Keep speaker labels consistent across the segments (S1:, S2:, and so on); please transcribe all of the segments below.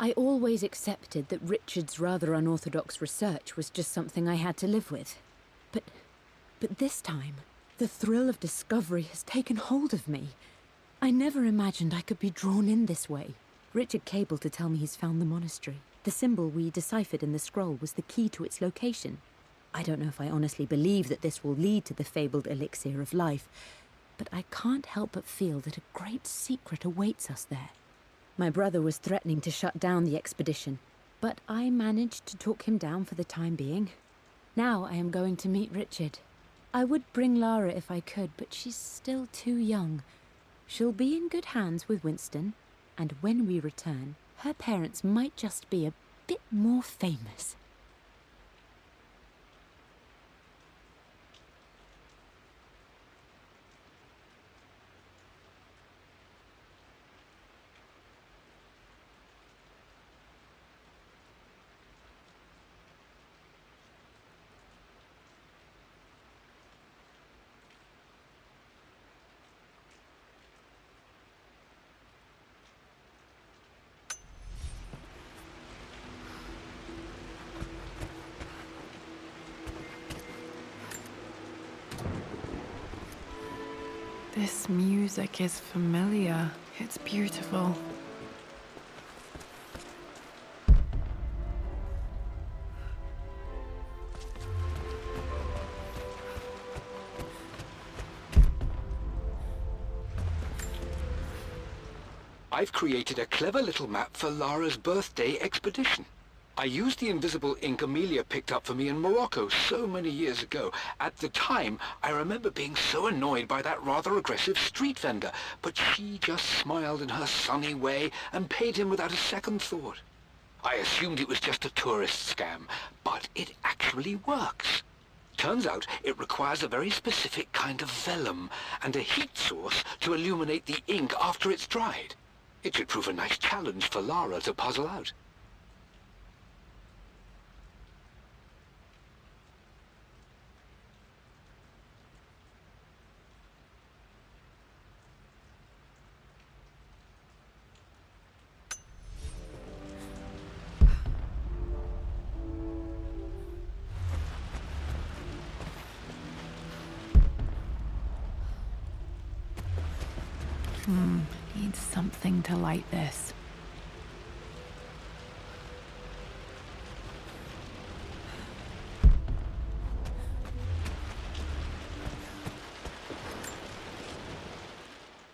S1: I always accepted that Richard's rather unorthodox research was just something I had to live with. But this time, the thrill of discovery has taken hold of me. I never imagined I could be drawn in this way. Richard cabled to tell me he's found the monastery. The symbol we deciphered in the scroll was the key to its location. I don't know if I honestly believe that this will lead to the fabled elixir of life, but I can't help but feel that a great secret awaits us there. My brother was threatening to shut down the expedition, but I managed to talk him down for the time being. Now I am going to meet Richard. I would bring Lara if I could, but she's still too young. She'll be in good hands with Winston, and when we return, her parents might just be a bit more famous.
S2: This music is familiar. It's beautiful.
S3: I've created a clever little map for Lara's birthday expedition. I used the invisible ink Amelia picked up for me in Morocco so many years ago. At the time, I remember being so annoyed by that rather aggressive street vendor, but she just smiled in her sunny way and paid him without a second thought. I assumed it was just a tourist scam, but it actually works. Turns out it requires a very specific kind of vellum and a heat source to illuminate the ink after it's dried. It should prove a nice challenge for Lara to puzzle out.
S2: Need something to light this.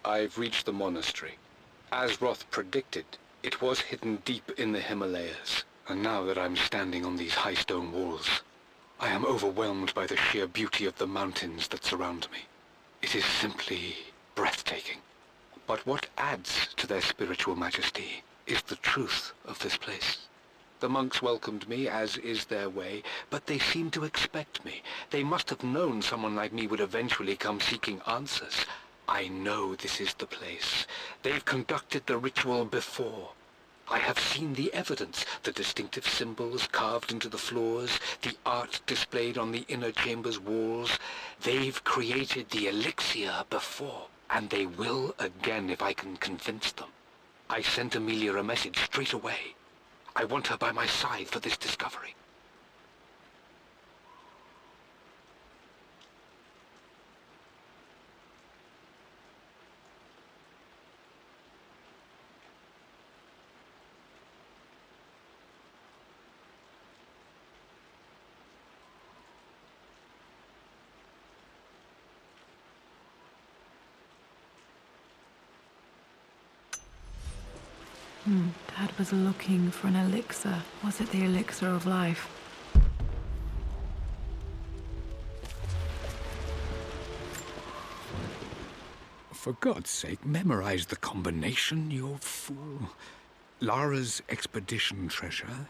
S3: I've reached the monastery. As Roth predicted, it was hidden deep in the Himalayas. And now that I'm standing on these high stone walls, I am overwhelmed by the sheer beauty of the mountains that surround me. It is simply breathtaking. But what adds to their spiritual majesty is the truth of this place. The monks welcomed me, as is their way, but they seemed to expect me. They must have known someone like me would eventually come seeking answers. I know this is the place. They've conducted the ritual before. I have seen the evidence, the distinctive symbols carved into the floors, the art displayed on the inner chamber's walls. They've created the elixir before. And they will again if I can convince them. I sent Amelia a message straight away. I want her by my side for this discovery.
S2: Dad was looking for an elixir. Was it the elixir of life?
S4: For God's sake, memorize the combination, you fool. Lara's expedition treasure,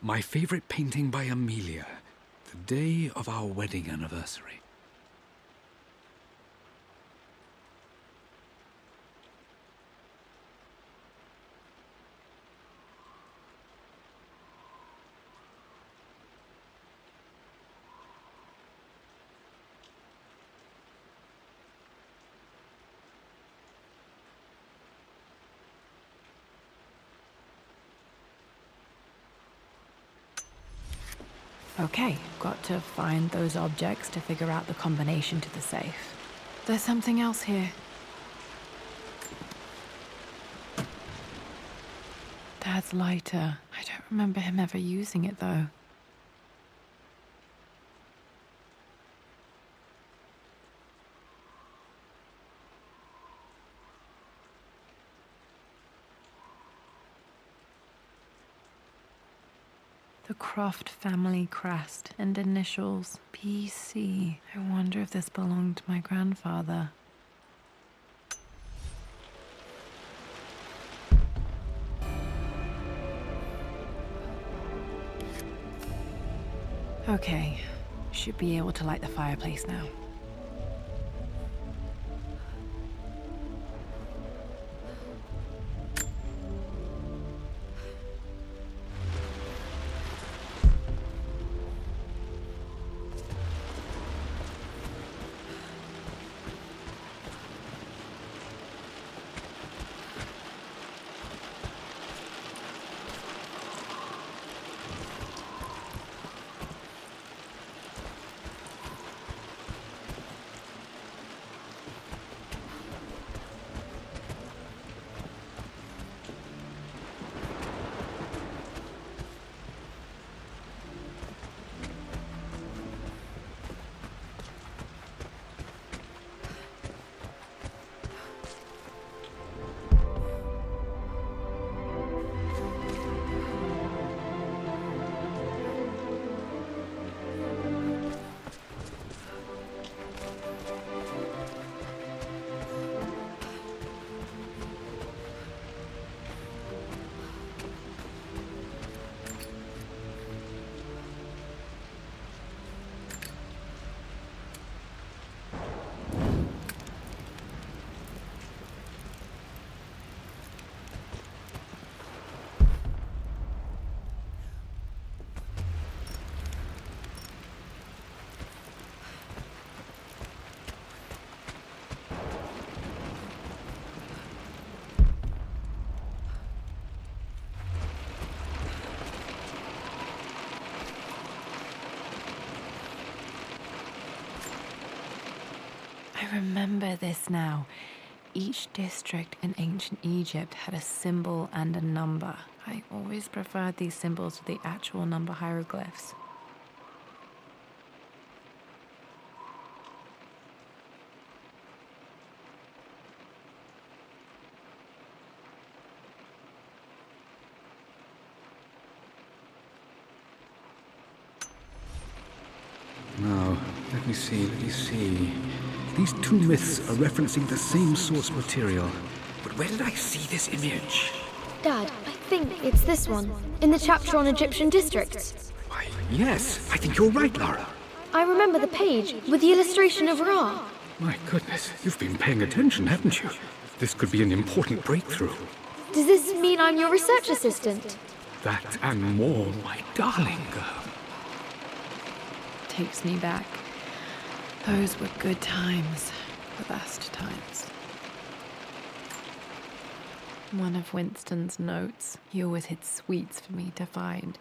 S4: my favorite painting by Amelia, the day of our wedding anniversary.
S2: Okay, got to find those objects to figure out the combination to the safe. There's something else here. Dad's lighter. I don't remember him ever using it, though. The Croft family crest and initials PC. I wonder if this belonged to my grandfather. Okay, should be able to light the fireplace now. I remember this now. Each district in ancient Egypt had a symbol and a number. I always preferred these symbols to the actual number hieroglyphs.
S4: Now, let me see. These two myths are referencing the same source material. But where did I see this image?
S5: Dad, I think it's this one, in the chapter on Egyptian districts.
S4: Why, yes, I think you're right, Lara.
S5: I remember the page with the illustration of Ra.
S4: My goodness, you've been paying attention, haven't you? This could be an important breakthrough.
S5: Does this mean I'm your research assistant?
S4: That and more, my darling girl.
S2: Takes me back. Those were good times. The best times. One of Winston's notes. He always hid sweets for me to find.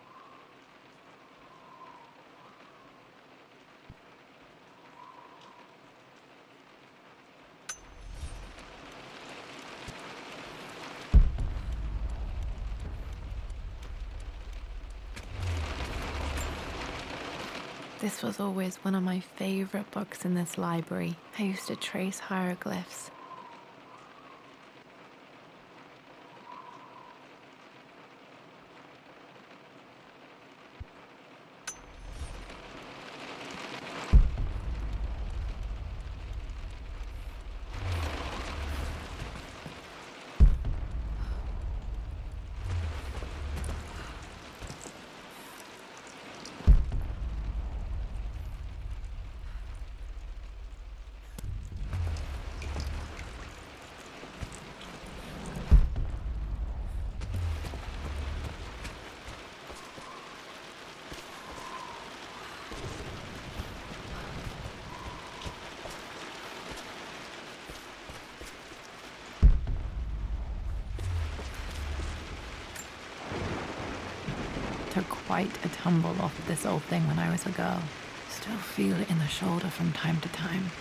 S2: This was always one of my favorite books in this library. I used to trace hieroglyphs. Took quite a tumble off of this old thing when I was a girl. Still feel it in the shoulder from time to time.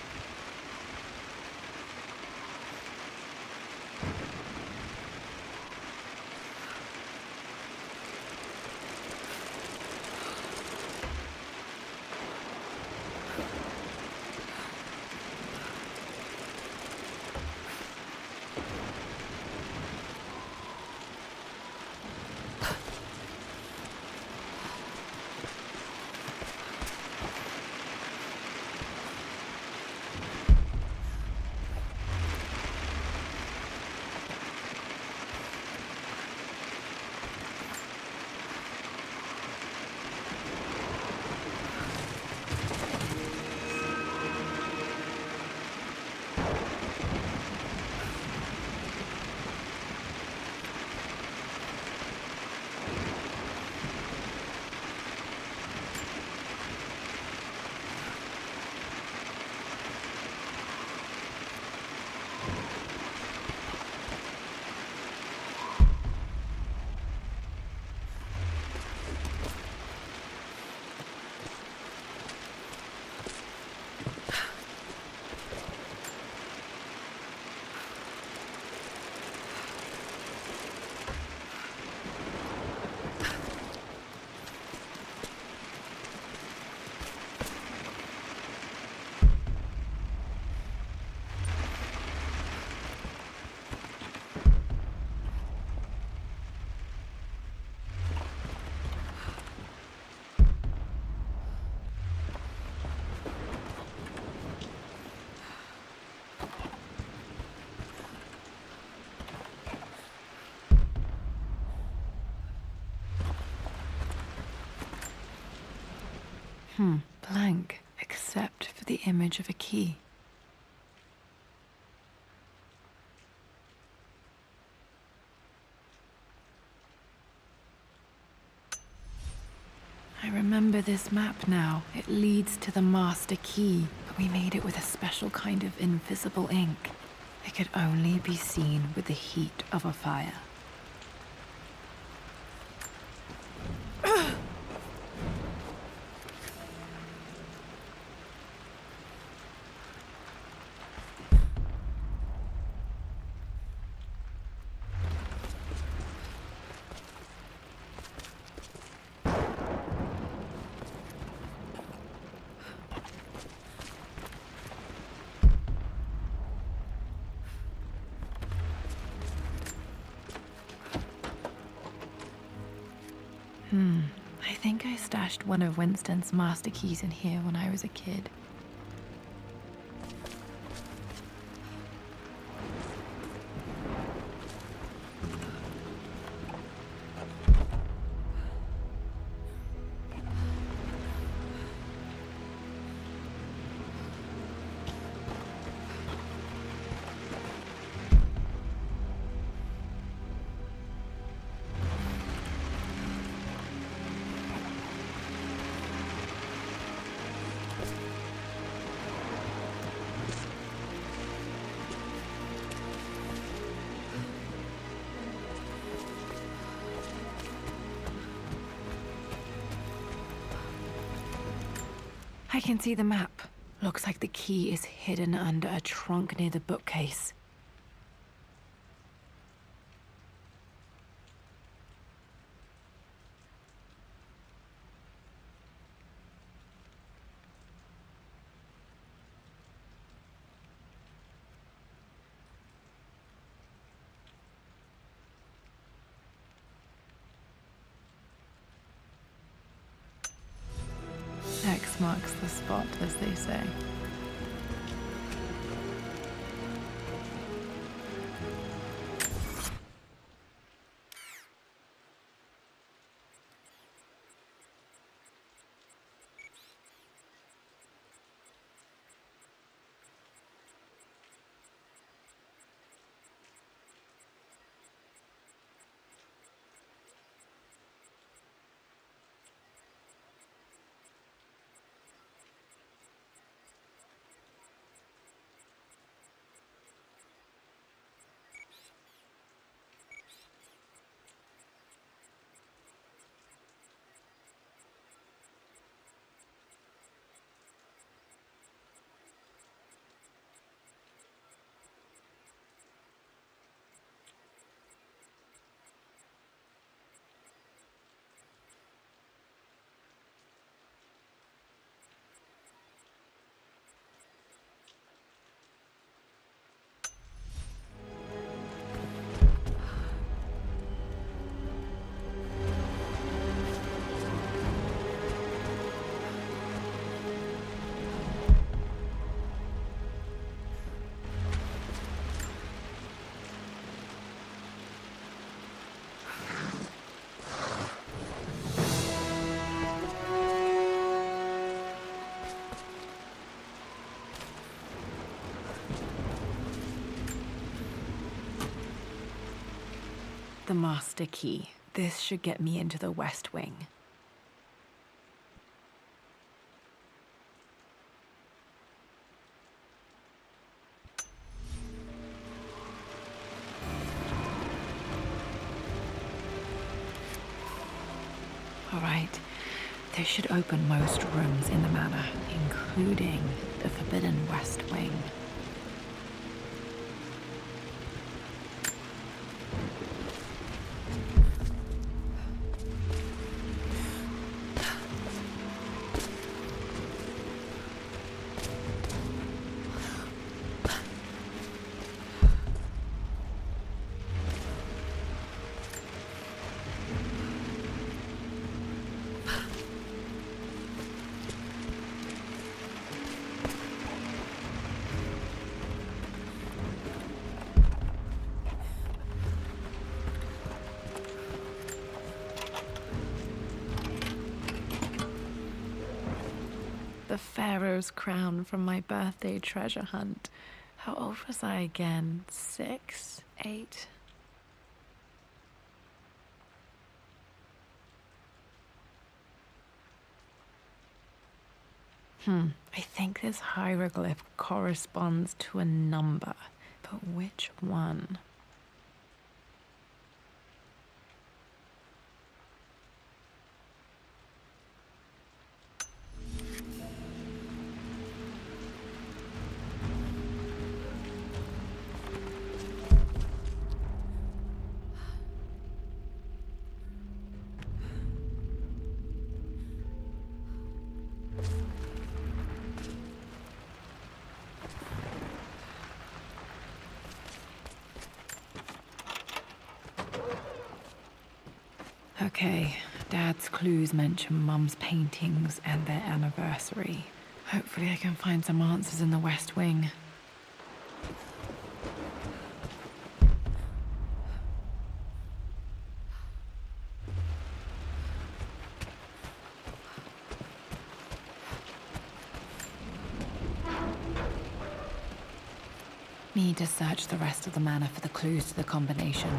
S2: Blank, except for the image of a key. I remember this map now. It leads to the master key, but we made it with a special kind of invisible ink. It could only be seen with the heat of a fire. I think I stashed one of Winston's master keys in here when I was a kid. I can see the map. Looks like the key is hidden under a trunk near the bookcase. X marks the spot, as they say. the master key. This should get me into the West Wing. All right, this should open most rooms in the manor, including the Forbidden West Wing. The Pharaoh's crown from my birthday treasure hunt. How old was I again? 6? 8? I think this hieroglyph corresponds to a number, but which one? Okay, Dad's clues mention Mum's paintings and their anniversary. Hopefully I can find some answers in the West Wing. Need to search the rest of the manor for the clues to the combination.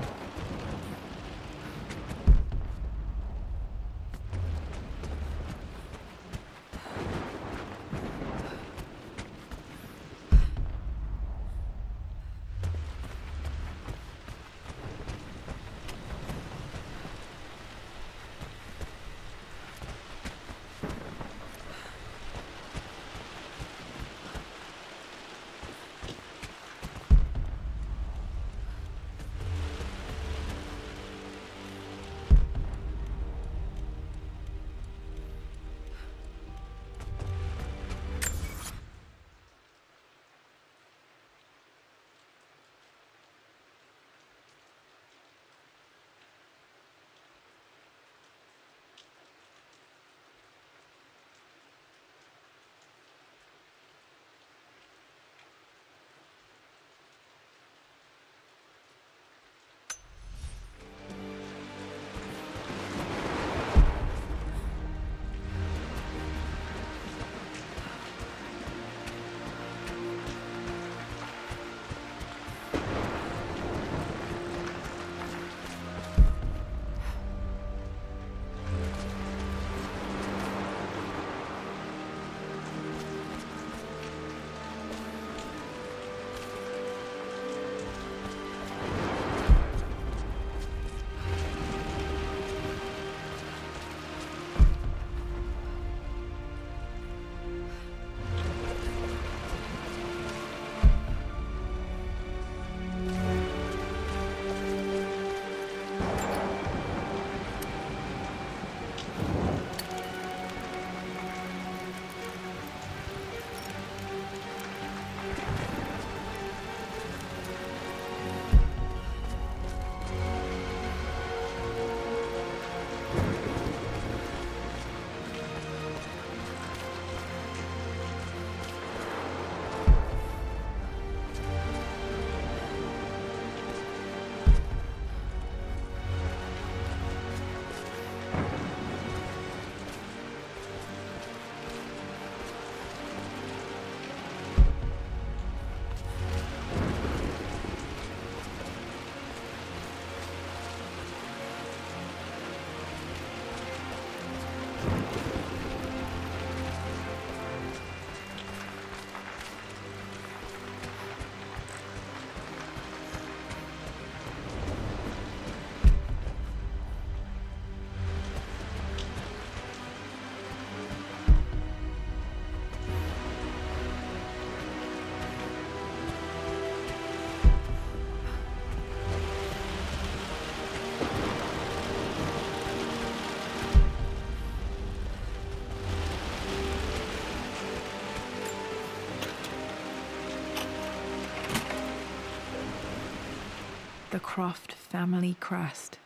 S2: Croft family crest.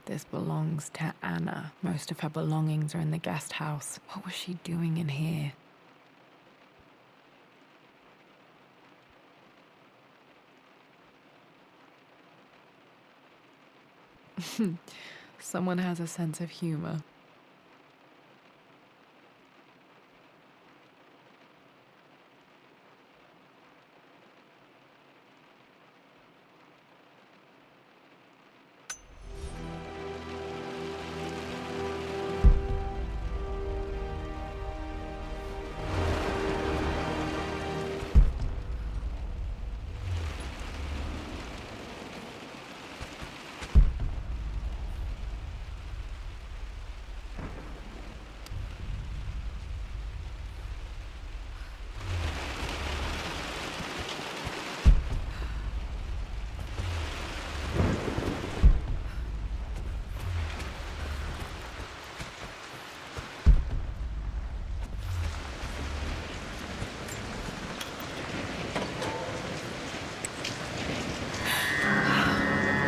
S2: This belongs to Anna. Most of her belongings are in the guest house. What was she doing in here? Someone has a sense of humor.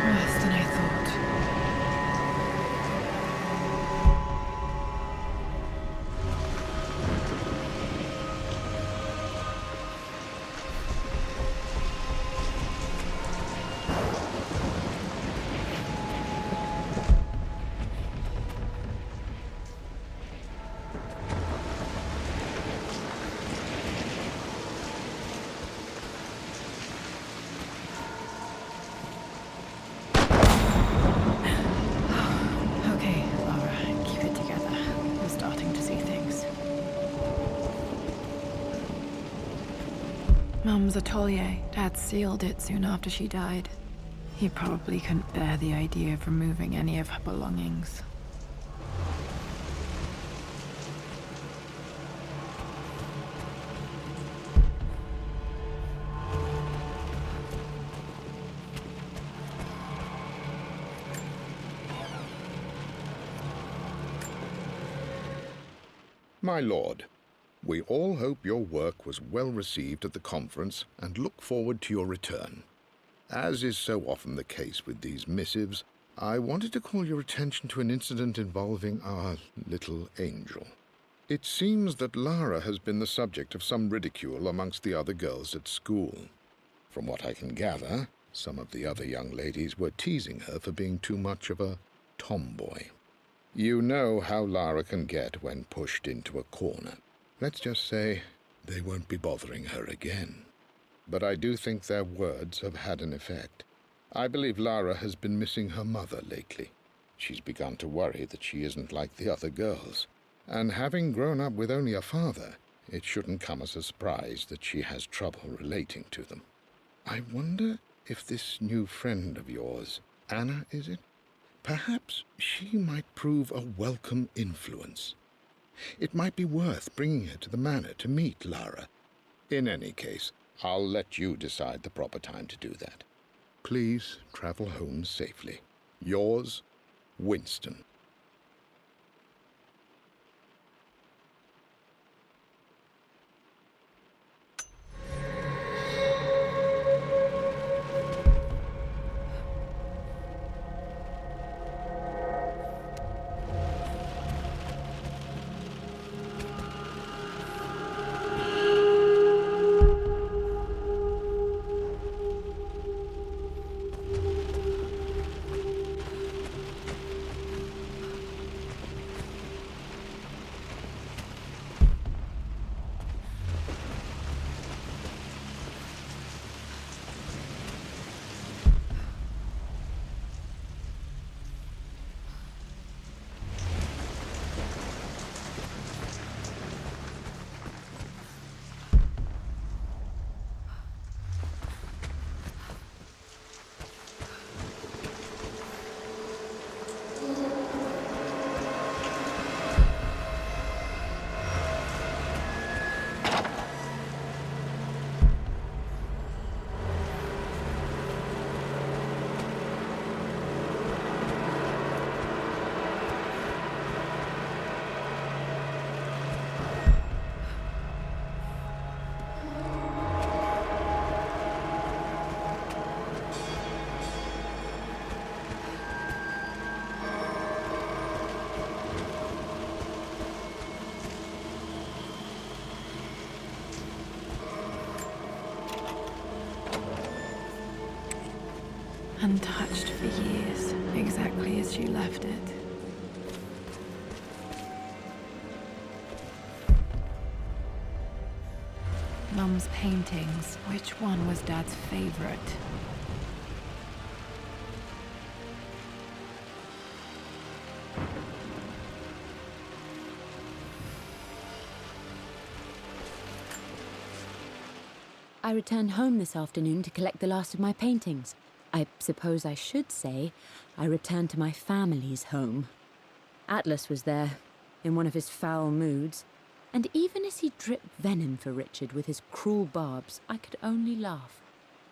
S2: Worse than I thought. Okay, Laura, keep it together. You're starting to see things. Mum's atelier. Dad sealed it soon after she died. He probably couldn't bear the idea of removing any of her belongings.
S6: My lord, we all hope your work was well received at the conference and look forward to your return. As is so often the case with these missives, I wanted to call your attention to an incident involving our little angel. It seems that Lara has been the subject of some ridicule amongst the other girls at school. From what I can gather, some of the other young ladies were teasing her for being too much of a tomboy. You know how Lara can get when pushed into a corner. Let's just say they won't be bothering her again. But I do think their words have had an effect. I believe Lara has been missing her mother lately. She's begun to worry that she isn't like the other girls. And having grown up with only a father, it shouldn't come as a surprise that she has trouble relating to them. I wonder if this new friend of yours, Anna, is it? Perhaps she might prove a welcome influence. It might be worth bringing her to the manor to meet Lara. In any case, I'll let you decide the proper time to do that. Please travel home safely. Yours, Winston.
S2: untouched for years, exactly as she left it. Mum's paintings. Which one was Dad's favorite?
S1: I returned home this afternoon to collect the last of my paintings. I suppose I should say I returned to my family's home. Atlas was there, in one of his foul moods, and even as he dripped venom for Richard with his cruel barbs, I could only laugh.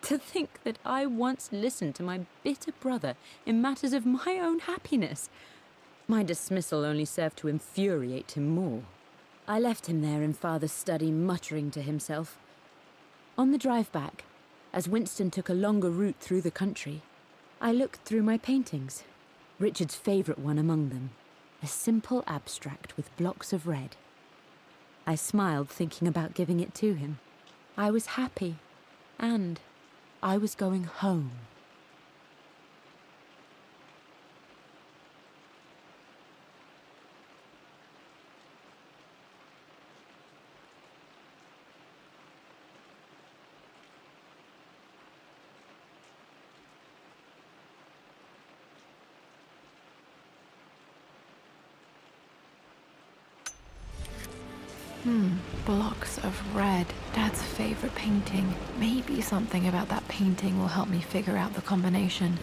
S1: To think that I once listened to my bitter brother in matters of my own happiness. My dismissal only served to infuriate him more. I left him there in Father's study, muttering to himself. On the drive back, as Winston took a longer route through the country, I looked through my paintings, Richard's favourite one among them, a simple abstract with blocks of red. I smiled, thinking about giving it to him. I was happy, and I was going home.
S2: Blocks of red. Dad's favorite painting. Maybe something about that painting will help me figure out the combination.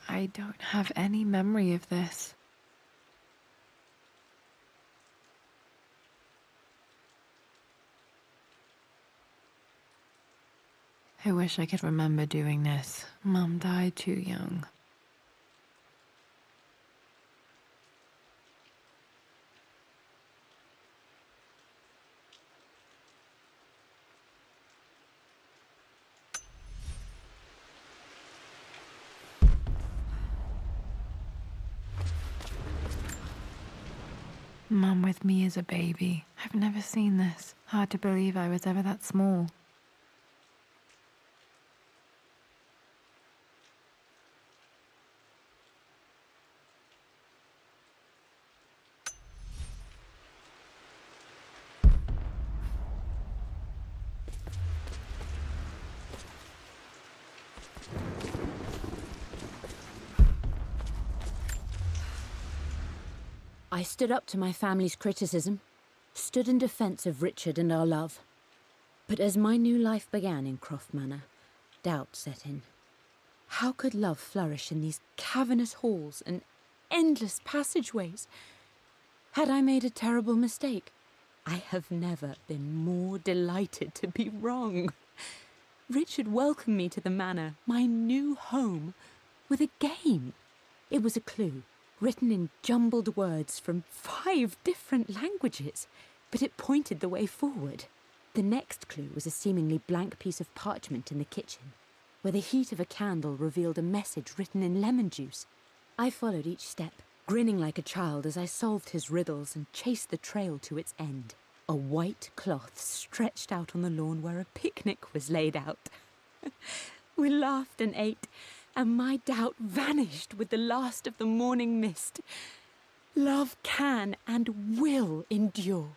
S2: I don't have any memory of this. I wish I could remember doing this. Mum died too young. Mum with me as a baby. I've never seen this. Hard to believe I was ever that small.
S1: I stood up to my family's criticism, stood in defence of Richard and our love. But as my new life began in Croft Manor, doubt set in. How could love flourish in these cavernous halls and endless passageways? Had I made a terrible mistake? I have never been more delighted to be wrong. Richard welcomed me to the manor, my new home, with a game. It was a clue, written in jumbled words from 5 different languages, but it pointed the way forward. The next clue was a seemingly blank piece of parchment in the kitchen, where the heat of a candle revealed a message written in lemon juice. I followed each step, grinning like a child as I solved his riddles and chased the trail to its end. A white cloth stretched out on the lawn where a picnic was laid out. We laughed and ate, and my doubt vanished with the last of the morning mist. Love can and will endure.